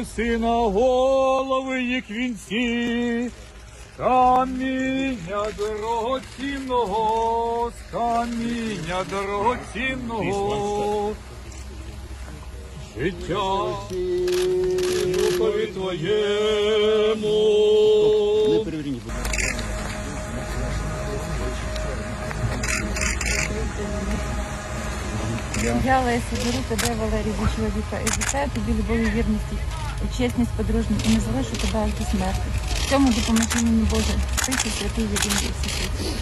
Си на голови їх вінці, каміння дорогоцінного, з каміння дорогоцінного, життя духові твоєму. Я, Леся, беру тебе, Валерій, за чоловіка, і вітаю тобі любові, вірності і чесність подружню, і не залишу тебе аж до смерти. В цьому допоможи мені, Боже, ти святий єдиний і всесвятий.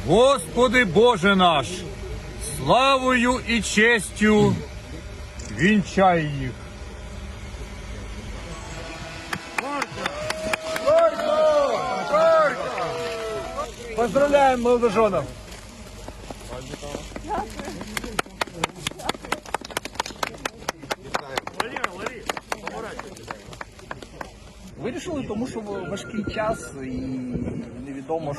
Господи Боже наш, славою і честю вінчай їх. Поздравляем молодоженов! Вирішили, тому що важкий час і невідомо,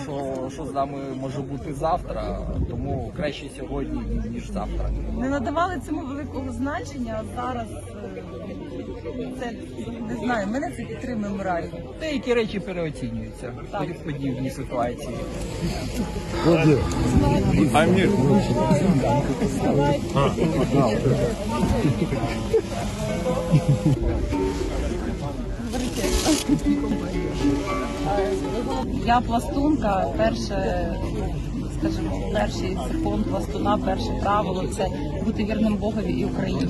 що з нами може бути завтра, тому краще сьогодні, ніж завтра. Не надавали цьому великого значення, а зараз це, не знаю, мене це підтримує морально. Деякі речі переоцінюються в подібній ситуації. Амір. Я пластунка, перший закон пластуна, перше правило – це бути вірним Богові і Україні.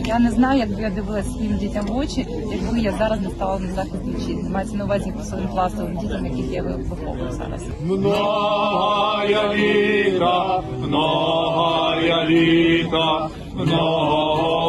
І я не знаю, як би я дивилася своїм дітям в очі, якби я зараз не стала на захист вітчизни. Мається на увазі по своїм пластовим дітям, яких я виховую зараз. Многая літа, многая літа, много